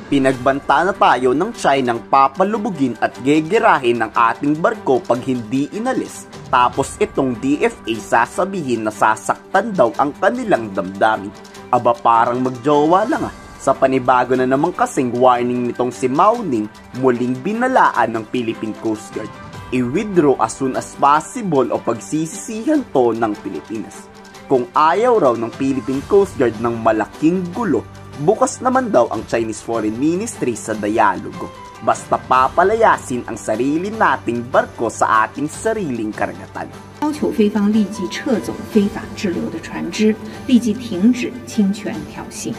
Pinagbanta na tayo ng Chinang papalubugin at gegerahin ng ating barko pag hindi inalis. Tapos itong DFA sasabihin na sasaktan daw ang kanilang damdamin. Aba parang magjowa lang Sa panibago na naman kasing warning nitong si Mao Ning, muling binalaan ng Philippine Coast Guard. I-withdraw as soon as possible o pagsisisihan to ng Pilipinas. Kung ayaw raw ng Philippine Coast Guard ng malaking gulo, bukas naman daw ang Chinese Foreign Ministry sa dialogo. Basta papalayasin ang sarili nating barko sa ating sariling karagatan. 要求菲方立即撤走非法滞留的船只，立即停止侵权挑衅。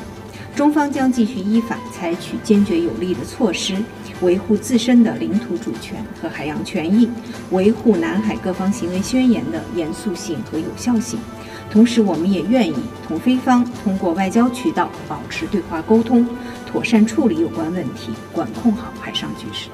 中方将继续依法采取坚决有力的措施，维护自身的领土主权和海洋权益，维护南海各方行为宣言的严肃性和有效性。同时，我们也愿意同菲方通过外交渠道保持对话沟通，妥善处理有关问题，管控好海上局势。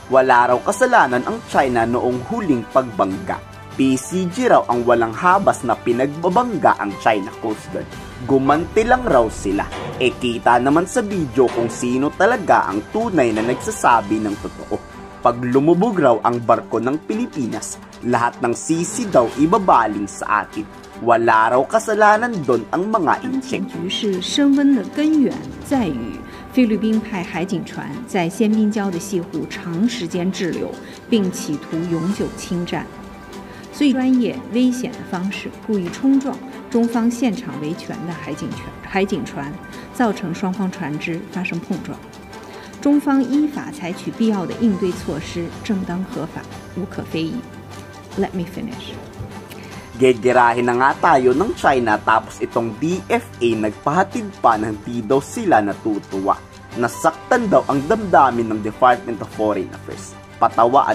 Wala raw kasalanan ang China noong huling pagbangga. PCG raw ang walang habas na pinagbabangga ang China Coast Guard. Gumanti lang raw sila. Kita naman sa video kung sino talaga ang tunay na nagsasabi ng totoo. Pag lumubog raw ang barko ng Pilipinas, lahat ng sisi daw ibabaling sa atin. Wala raw kasalanan doon ang mga inchik. 局势升温的根源在于菲律宾派海警船在仙宾礁的西湖长时间滞留，并企图永久侵占。最专业危险的方式故意冲撞中方现场维权的海警船，造成双方船只发生碰撞。中方依法采取必要的应对措施，正当合法，无可非议。Let me finish. Gegerahin na nga tayo ng China tapos itong DFA nagpahatid pa ng di daw sila natutuwa. Nasaktan daw ang damdamin ng Department of Foreign Affairs. Patawa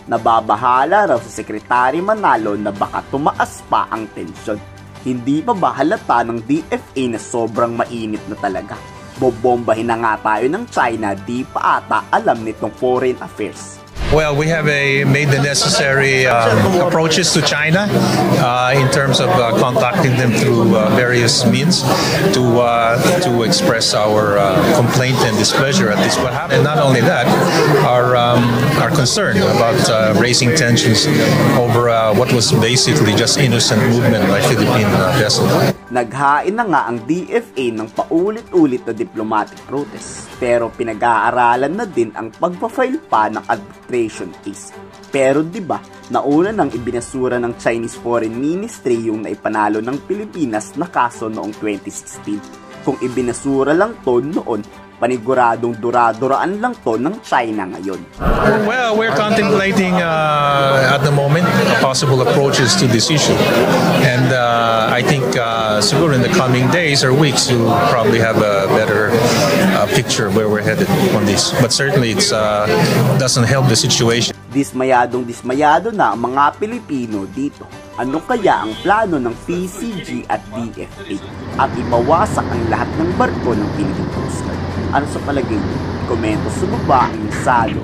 nababahala raw si Secretary Manalo na baka tumaas pa ang tensyon. Hindi pa ba halata ng DFA na sobrang mainit na talaga? Bobombahin na nga tayo ng China, di pa ata alam nitong Foreign Affairs. Well, we have made the necessary approaches to China in terms of contacting them through various means to express our complaint and displeasure at this what happened. And not only that, our concern about raising tensions over what was basically just innocent movement by Philippine vessels. Naghain na nga ang DFA ng paulit-ulit na diplomatic protest, pero pinag-aaralan na din ang pagpa-file pa ng arbitration case. Pero di ba, nauna nang ibinasura ng Chinese Foreign Ministry yung naipanalo ng Pilipinas na kaso noong 2016. Kung ibinasura lang to noon, paniguradong duraduraan lang to ng China ngayon. Well, we're contemplating at the moment possible approaches to this issue. And I think siguro in the coming days or weeks you'll probably have a better picture of where we're headed on this. But certainly it doesn't help the situation. Dismayado na ang mga Pilipino dito. Ano kaya ang plano ng PCG at DFA? At ipawasak ang lahat ng barko ng Philippine Coast Guard? Ano sa palagay niyo? Komento sa baba ang salo.